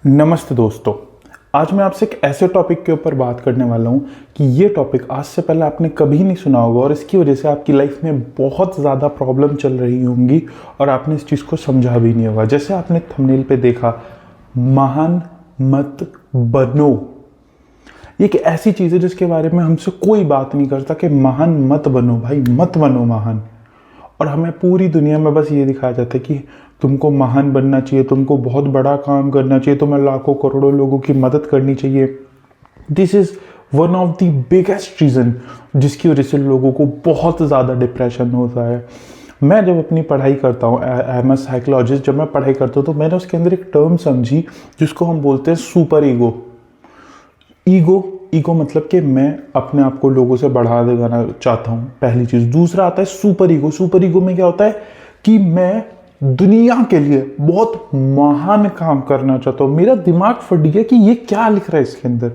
नमस्ते दोस्तों। आज मैं आपसे एक ऐसे टॉपिक के ऊपर बात करने वाला हूँ कि ये टॉपिक आज से पहले आपने कभी नहीं सुना होगा और इसकी वजह से आपकी लाइफ में बहुत ज़्यादा प्रॉब्लम चल रही होंगी और आपने इस चीज़ को समझा भी नहीं होगा। जैसे आपने थंबनेल पे देखा, महान मत बनो। ये एक ऐसी चीज़ है जिसके बारे में हमसे कोई बात नहीं करता कि महान मत बनो, भाई मत बनो महान। और हमें पूरी दुनिया में बस ये दिखाया जाता है कि तुमको महान बनना चाहिए, तुमको बहुत बड़ा काम करना चाहिए, तुम्हें लाखों करोड़ों लोगों की मदद करनी चाहिए। This is one of the biggest reason जिसकी वजह से लोगों को बहुत ज़्यादा डिप्रेशन होता है। मैं जब अपनी पढ़ाई करता हूँ, आई एम अ साइकोलॉजिस्ट, जब मैं पढ़ाई करता हूँ तो मैंने उसके अंदर एक टर्म समझी जिसको हम बोलते हैं सुपर ईगो। ईगो मतलब कि मैं अपने आप को लोगों से बढ़ा देना चाहता हूँ, पहली चीज़। दूसरा आता है सुपर ईगो। सुपर ईगो में क्या होता है कि मैं दुनिया के लिए बहुत महान काम करना चाहता हूँ। मेरा दिमाग फट गया कि ये क्या लिख रहा है इसके अंदर।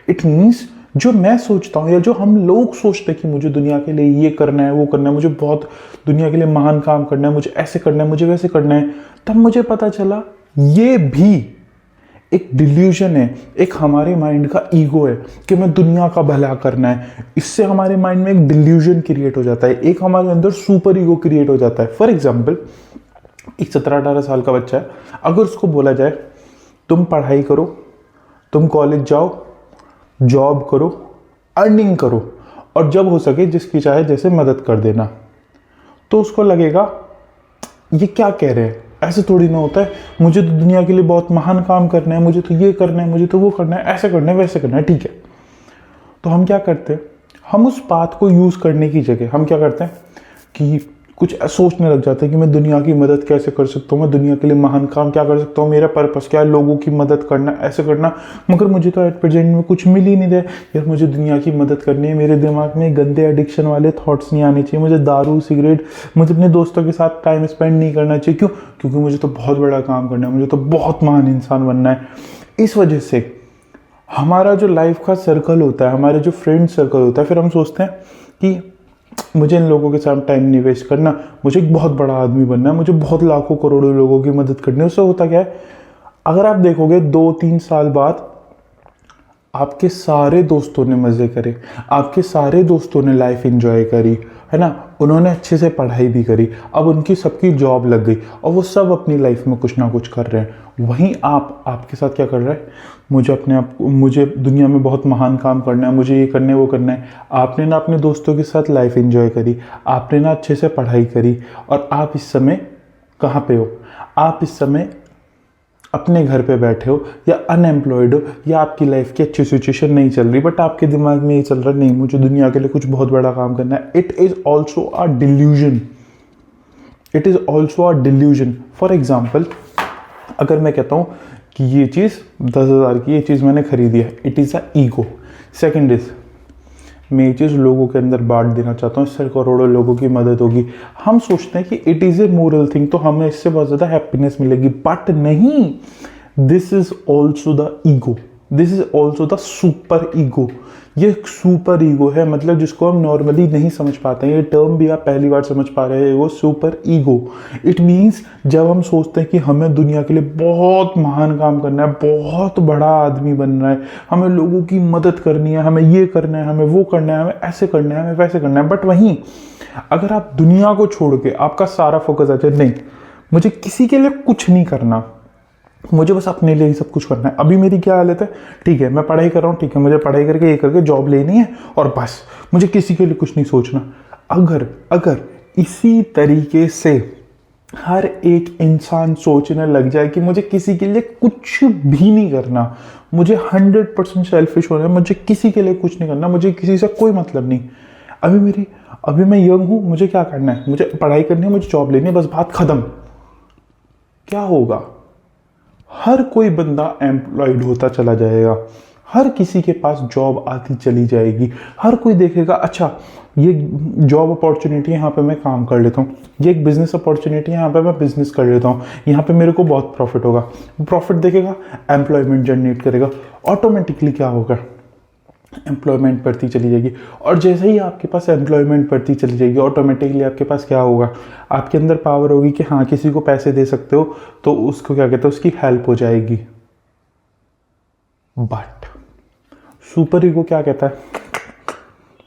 इट मीन्स जो मैं सोचता हूँ या जो हम लोग सोचते हैं कि मुझे दुनिया के लिए ये करना है, वो करना है, मुझे बहुत दुनिया के लिए महान काम करना है, मुझे ऐसे करना है, मुझे वैसे करना है, तब मुझे पता चला ये भी एक डिल्यूजन है, एक हमारे माइंड का ईगो है कि मैं दुनिया का भला करना है। इससे हमारे माइंड में एक डिल्यूजन क्रिएट हो जाता है, एक हमारे अंदर सुपर ईगो क्रिएट हो जाता है। फॉर एग्जाम्पल, एक 17-18 साल का बच्चा है, अगर उसको बोला जाए तुम पढ़ाई करो, तुम कॉलेज जाओ, जॉब करो, अर्निंग करो और जब हो सके जिसकी चाहे जैसे मदद कर देना, तो उसको लगेगा ये क्या कह रहे हैं, ऐसे थोड़ी ना होता है, मुझे तो दुनिया के लिए बहुत महान काम करना है, मुझे तो ये करना है, मुझे तो वो करना है, ऐसे करना है, वैसे करना है। ठीक है, तो हम क्या करते हैं, हम उस बात को यूज़ करने की जगह हम क्या करते हैं कि कुछ सोचने लग जाते हैं कि मैं दुनिया की मदद कैसे कर सकता हूँ, मैं दुनिया के लिए महान काम क्या कर सकता हूँ, मेरा पर्पस क्या है, लोगों की मदद करना, ऐसे करना। मगर मुझे तो एट प्रेजेंट में कुछ मिल ही नहीं रहा यार, मुझे दुनिया की मदद करनी है, मेरे दिमाग में गंदे एडिक्शन वाले थॉट्स नहीं आने चाहिए, मुझे दारू सिगरेट, मुझे अपने दोस्तों के साथ टाइम स्पेंड नहीं करना चाहिए। क्यों? क्योंकि मुझे तो बहुत बड़ा काम करना है, मुझे तो बहुत महान इंसान बनना है। इस वजह से हमारा जो लाइफ का सर्कल होता है, हमारे जो फ्रेंड सर्कल होता है, फिर हम सोचते हैं कि मुझे इन लोगों के साथ टाइम नहीं वेस्ट करना, मुझे एक बहुत बड़ा आदमी बनना है, मुझे बहुत लाखों करोड़ों लोगों की मदद करनी है। उससे होता क्या है, अगर आप देखोगे 2-3 साल बाद आपके सारे दोस्तों ने मज़े करे, आपके सारे दोस्तों ने लाइफ एंजॉय करी, है ना, उन्होंने अच्छे से पढ़ाई भी करी, अब उनकी सबकी जॉब लग गई और वो सब अपनी लाइफ में कुछ ना कुछ कर रहे हैं। वहीं आपके साथ क्या कर रहा है, मुझे दुनिया में बहुत महान काम करना है, मुझे ये करना है, वो करना है। आपने ना अपने दोस्तों के साथ लाइफ एंजॉय करी, आपने ना अच्छे से पढ़ाई करी और आप इस समय कहाँ पे हो? आप इस समय अपने घर पे बैठे हो या अनएम्प्लॉयड हो या आपकी लाइफ की अच्छी सिचुएशन नहीं चल रही, बट आपके दिमाग में ये चल रहा है नहीं, मुझे दुनिया के लिए कुछ बहुत बड़ा काम करना है। It is also a delusion. It is also a delusion. For example, अगर मैं कहता हूँ कि ये चीज़ 10,000 की, ये चीज़ मैंने खरीदी है, it is a ego. Second is, मैं ये चीज़ लोगों के अंदर बांट देना चाहता हूँ, इससे करोड़ों लोगों की मदद होगी। हम सोचते हैं कि it is a moral thing, तो हमें इससे बहुत ज़्यादा हैप्पीनेस मिलेगी, बट नहीं। This is also the ego, this is also the super ego. ये सुपर ईगो है, मतलब जिसको हम नॉर्मली नहीं समझ पाते हैं। ये टर्म भी आप पहली बार समझ पा रहे हैं, वो सुपर ईगो। इट मीन्स जब हम सोचते हैं कि हमें दुनिया के लिए बहुत महान काम करना है, बहुत बड़ा आदमी बनना है, हमें लोगों की मदद करनी है, हमें ये करना है, हमें वो करना है, हमें ऐसे करना है, हमें वैसे करना है, बट वहीं अगर आप दुनिया को छोड़ के आपका सारा फोकस आ जाए, नहीं मुझे किसी के लिए कुछ नहीं करना, मुझे बस अपने लिए ही सब कुछ करना है। अभी मेरी क्या हालत है, ठीक है मैं पढ़ाई कर रहा हूँ, ठीक है मुझे पढ़ाई करके ये करके जॉब लेनी है और बस, मुझे किसी के लिए कुछ नहीं सोचना। अगर इसी तरीके से हर एक इंसान सोचने लग जाए कि मुझे किसी के लिए कुछ भी नहीं करना, मुझे 100% सेल्फिश होना है, मुझे किसी के लिए कुछ नहीं करना, मुझे किसी से कोई मतलब नहीं, अभी मैं यंग हूँ, मुझे क्या करना है, मुझे पढ़ाई करनी है, मुझे जॉब लेनी है, बस बात खत्म। क्या होगा? हर कोई बंदा एम्प्लॉयड होता चला जाएगा, हर किसी के पास जॉब आती चली जाएगी, हर कोई देखेगा अच्छा ये जॉब अपॉर्चुनिटी यहाँ पे मैं काम कर लेता हूँ, ये एक बिजनेस अपॉर्चुनिटी यहाँ पे मैं बिजनेस कर लेता हूँ, यहाँ पे मेरे को बहुत प्रॉफिट होगा। प्रॉफिट देखेगा, एम्प्लॉयमेंट जनरेट करेगा, ऑटोमेटिकली क्या होगा, एम्प्लॉयमेंट बढ़ती चली जाएगी। और जैसे ही आपके पास एम्प्लॉयमेंट बढ़ती चली जाएगी, ऑटोमेटिकली आपके पास क्या होगा, आपके अंदर पावर होगी कि हाँ किसी को पैसे दे सकते हो, तो उसको क्या कहते हैं, उसकी हेल्प हो जाएगी। बट सुपर ईगो क्या कहता है,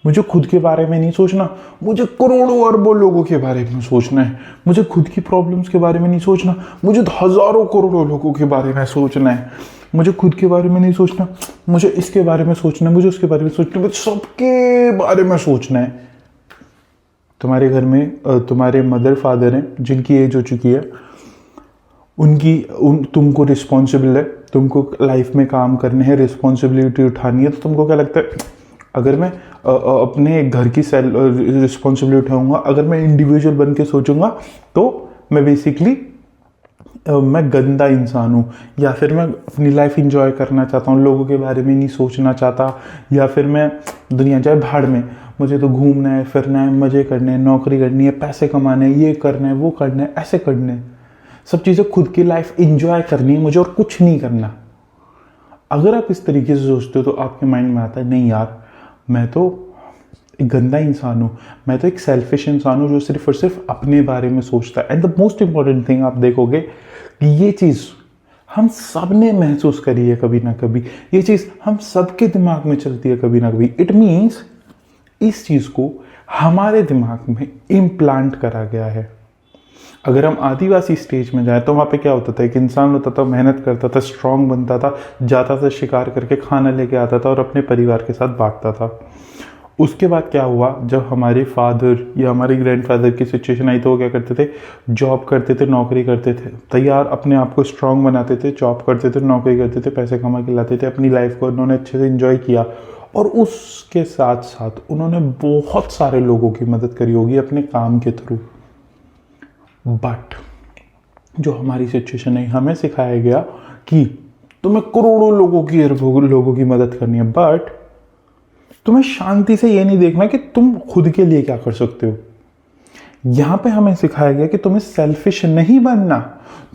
मुझे खुद के बारे में नहीं सोचना, मुझे करोड़ों अरबों लोगों के बारे में सोचना है, मुझे खुद की प्रॉब्लम्स के बारे में नहीं सोचना, मुझे हजारों करोड़ों लोगों के बारे में सोचना है, मुझे खुद के बारे में नहीं सोचना, मुझे इसके बारे में सोचना है, मुझे उसके बारे में सोचना है, मुझे सबके बारे में सोचना है। तुम्हारे घर में तुम्हारे मदर फादर हैं जिनकी एज हो चुकी है, तुमको रिस्पॉन्सिबल है, तुमको लाइफ में काम करने हैं, रिस्पॉन्सिबिलिटी उठानी है, तो तुमको क्या लगता है, अगर मैं अपने घर की रिस्पॉन्सिबिलिटी उठाऊंगा, अगर मैं इंडिविजुअल बन के सोचूंगा, तो मैं बेसिकली मैं गंदा इंसान हूँ, या फिर मैं अपनी लाइफ इंजॉय करना चाहता हूँ, लोगों के बारे में नहीं सोचना चाहता, या फिर मैं दुनिया जाए भाड़ में, मुझे तो घूमना है, फिरना है, मज़े करने हैं, नौकरी करनी है, पैसे कमाने हैं, ये करना है, वो करना है, ऐसे करने हैं, सब चीज़ें खुद की लाइफ इंजॉय करनी है मुझे, और कुछ नहीं करना। अगर आप इस तरीके से सोचते हो तो आपके माइंड में आता है नहीं यार, मैं तो एक गंदा इंसान हूँ, मैं तो एक सेल्फिश इंसान हूँ जो सिर्फ और सिर्फ अपने बारे में सोचता है। And the most important thing आप देखोगे कि ये चीज़ हम सब ने महसूस करी है कभी ना कभी, ये चीज़ हम सबके दिमाग में चलती है कभी ना कभी। इट मीन्स इस चीज़ को हमारे दिमाग में इम्प्लांट करा गया है। अगर हम आदिवासी स्टेज में जाए तो वहाँ पे क्या होता था, एक इंसान होता था, मेहनत करता था, स्ट्रांग बनता था, जाता था शिकार करके खाना लेके आता था और अपने परिवार के साथ बांटता था। उसके बाद क्या हुआ, जब हमारे फादर या हमारे ग्रैंडफादर की सिचुएशन आई तो वो क्या करते थे, जॉब करते थे, नौकरी करते थे, तैयार अपने आप को स्ट्रांग बनाते थे, जॉब करते थे, नौकरी करते थे, पैसे कमा के लाते थे, अपनी लाइफ को उन्होंने अच्छे से इंजॉय किया, और उसके साथ साथ उन्होंने बहुत सारे लोगों की मदद करी होगी अपने काम के थ्रू। बट जो हमारी सिचुएशन है, हमें सिखाया गया कि तुम्हें करोड़ों लोगों की, अरबों लोगों की मदद करनी है, बट तुम्हें शांति से ये नहीं देखना कि तुम खुद के लिए क्या कर सकते हो। यहां पे हमें सिखाया गया कि तुम्हें सेल्फिश नहीं बनना,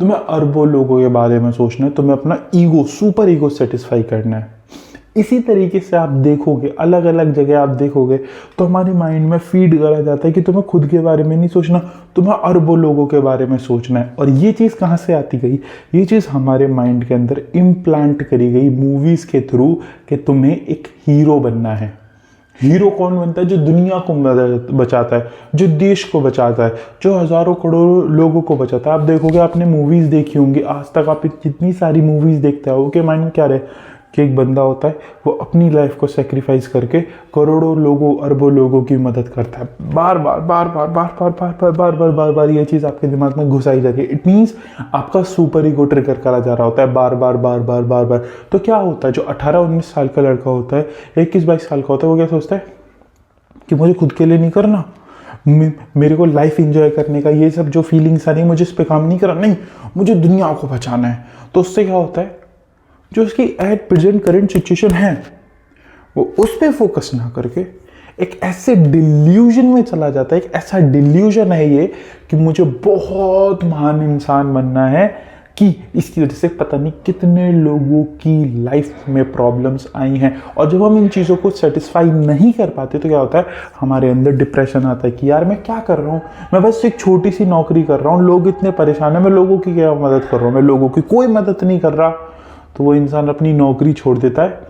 तुम्हें अरबों लोगों के बारे में सोचना है, तुम्हें अपना ईगो, सुपर ईगो सेटिस्फाई करना है। इसी तरीके से आप देखोगे, अलग अलग जगह आप देखोगे तो हमारे माइंड में फीड करा जाता है कि तुम्हें खुद के बारे में नहीं सोचना, तुम्हें अरबों लोगों के बारे में सोचना है। और ये चीज़ कहाँ से आती गई, ये चीज़ हमारे माइंड के अंदर इम्प्लांट करी गई मूवीज़ के थ्रू कि तुम्हें एक हीरो बनना है। हीरो कौन बनता है, जो दुनिया को बचाता है, जो देश को बचाता है, जो हजारों करोड़ों लोगों को बचाता है। आप देखोगे, आपने मूवीज़ देखी होंगी, आज तक आप जितनी सारी मूवीज़ देखते हो के माइंड में क्या रहे कि एक बंदा होता है, वो अपनी लाइफ को सेक्रीफाइस करके करोड़ों लोगों, अरबों लोगों की मदद करता है। बार बार बार बार बार बार बार बार बार बार बार बार ये चीज़ आपके दिमाग में घुसाई जाती है। इट मीन्स आपका सुपर ईगो ट्रिगर करा जा रहा होता है बार बार बार बार बार बार। तो क्या होता है, जो 18-19 साल का लड़का होता है, 21-22 साल का होता है, वो क्या सोचता है कि मुझे खुद के लिए नहीं करना, मेरे को लाइफ एंजॉय करने का, ये सब जो फीलिंग्स आ रही है, मुझे इस पे काम नहीं करना, नहीं मुझे दुनिया को बचाना है। तो उससे क्या होता है, जो उसकी एट प्रेजेंट करंट सिचुएशन है, वो उस पर फोकस ना करके एक ऐसे डिल्यूजन में चला जाता है। एक ऐसा डिल्यूजन है ये कि मुझे बहुत महान इंसान बनना है, कि इसकी वजह से पता नहीं कितने लोगों की लाइफ में प्रॉब्लम्स आई हैं। और जब हम इन चीज़ों को सेटिस्फाई नहीं कर पाते तो क्या होता है, हमारे अंदर डिप्रेशन आता है कि यार मैं क्या कर रहा हूँ, मैं बस एक छोटी सी नौकरी कर रहा हूँ, लोग इतने परेशान हैं, मैं लोगों की क्या मदद कर रहा हूँ, मैं लोगों की कोई मदद नहीं कर रहा। तो वो इंसान अपनी नौकरी छोड़ देता है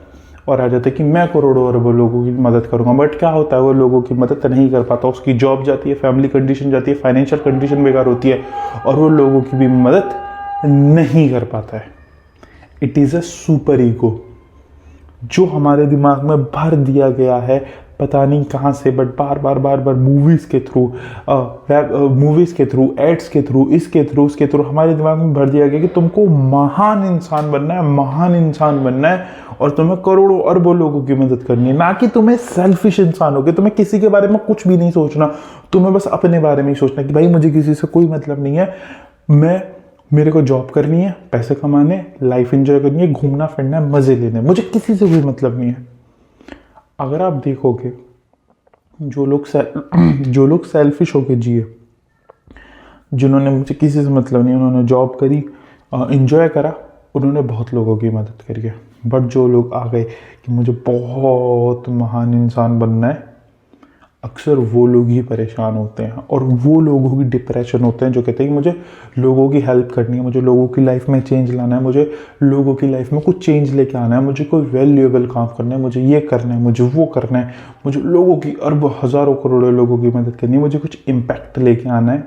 और आ जाता है कि मैं करोड़ों अरबों लोगों की मदद करूंगा। बट क्या होता है, वो लोगों की मदद नहीं कर पाता, उसकी जॉब जाती है, फैमिली कंडीशन जाती है, फाइनेंशियल कंडीशन बेकार होती है, और वो लोगों की भी मदद नहीं कर पाता है। It is a super ego जो हमारे दिमाग में भर दिया गया है, पता नहीं कहाँ से, but bar bar bar bar movies के थ्रू, एड्स के थ्रू, इसके थ्रू, उसके थ्रू हमारे दिमाग में भर दिया गया कि तुमको महान इंसान बनना है, महान इंसान बनना है, और तुम्हें करोड़ों अरबों लोगों की मदद करनी है, ना कि तुम्हें सेल्फिश इंसान हो कि तुम्हें किसी के बारे में कुछ भी नहीं सोचना, तुम्हें बस अपने बारे में ही सोचना कि भाई मुझे किसी से कोई मतलब नहीं है, मेरे को जॉब करनी है, पैसे कमाने, लाइफ एंजॉय करनी है, घूमना फिरना है, मजे लेने, मुझे किसी से कोई मतलब नहीं है। अगर आप देखोगे, जो लोग सेल्फिश होके जिए, जिन्होंने मुझे किसी से मतलब नहीं, उन्होंने जॉब करी, एंजॉय करा, उन्होंने बहुत लोगों की मदद करी है। बट जो लोग आ गए कि मुझे बहुत महान इंसान बनना है, अक्सर वो लोग ही परेशान होते हैं और वो लोगों की डिप्रेशन होते हैं जो कहते हैं कि मुझे लोगों की हेल्प करनी है, मुझे लोगों की लाइफ में चेंज लाना है, मुझे लोगों की लाइफ में कुछ चेंज लेके आना है, मुझे कोई वैल्यूएबल काम करना है, मुझे ये करना है, मुझे वो करना है, मुझे लोगों की अरबों हज़ारों करोड़ों लोगों की मदद करनी है, मुझे कुछ इम्पैक्ट लेके आना है।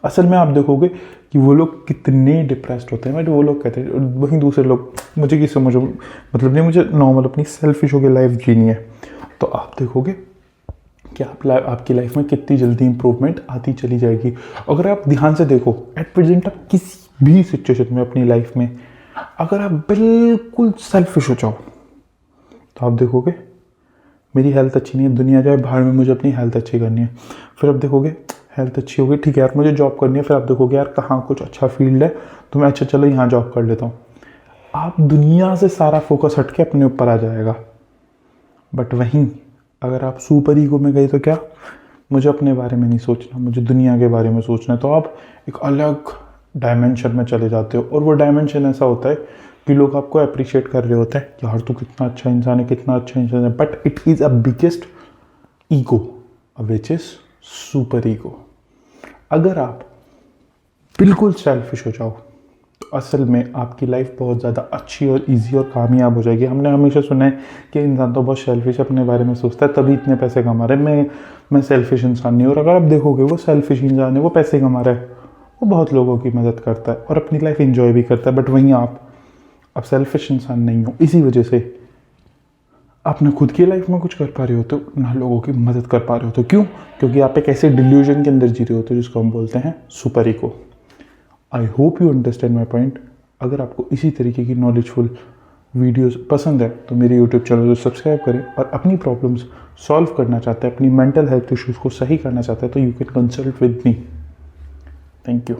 असल में आप देखोगे कि वो लोग कितने डिप्रेस्ड होते हैं, बट वो लोग कहते हैं, वहीं दूसरे लोग मुझे किससे मुझे मतलब नहीं, मुझे नॉर्मल अपनी सेल्फिश होकर लाइफ जीनी है। तो आप देखोगे कि आपकी लाइफ में कितनी जल्दी इंप्रूवमेंट आती चली जाएगी। अगर आप ध्यान से देखो, एट प्रेजेंट आप किसी भी सिचुएशन में अपनी लाइफ में अगर आप बिल्कुल सेल्फिश हो जाओ तो आप देखोगे मेरी हेल्थ अच्छी नहीं है, दुनिया जाए बाहर में, मुझे अपनी हेल्थ अच्छी करनी है। फिर आप देखोगे हेल्थ अच्छी होगी, ठीक है यार मुझे जॉब करनी है, फिर आप देखोगे यार कहाँ कुछ अच्छा फील्ड है तो मैं अच्छा चलो यहाँ जॉब कर लेता हूँ। आप दुनिया से सारा फोकस हट के अपने ऊपर आ जाएगा। बट वहीं अगर आप सुपर ईगो में गए तो क्या, मुझे अपने बारे में नहीं सोचना, मुझे दुनिया के बारे में सोचना है, तो आप एक अलग डायमेंशन में चले जाते हो। और वो डायमेंशन ऐसा होता है कि लोग आपको अप्रिशिएट कर रहे होते हैं कि यार तू कितना अच्छा इंसान है, कितना अच्छा इंसान है। But it is a biggest ego which is super ego. अगर आप बिल्कुल सेल्फिश हो जाओ तो असल में आपकी लाइफ बहुत ज़्यादा अच्छी और इजी और कामयाब हो जाएगी। हमने हमेशा सुना है कि इंसान तो बहुत सेल्फिश अपने बारे में सोचता है तभी इतने पैसे कमा रहे हैं, मैं सेल्फिश इंसान नहीं हूँ। और अगर आप देखोगे वो सेल्फिश इंसान है, वो पैसे कमा रहा है, वो बहुत लोगों की मदद करता है और अपनी लाइफ इंजॉय भी करता है। बट वहीं आप सेल्फिश इंसान नहीं हो, इसी वजह से आप ना खुद की लाइफ में कुछ कर पा रहे होते हो ना लोगों की मदद कर पा रहे होते हो। क्यों? क्योंकि आप एक ऐसे डिल्यूजन के अंदर जी रहे होते हो जिसको हम बोलते हैं super ego. I hope you understand my point. अगर आपको इसी तरीके की नॉलेजफुल वीडियोस पसंद है तो मेरे यूट्यूब चैनल को सब्सक्राइब करें, और अपनी प्रॉब्लम्स सॉल्व करना चाहते हैं, अपनी मेंटल हेल्थ इश्यूज़ को सही करना चाहते हैं तो you can consult with me. Thank you.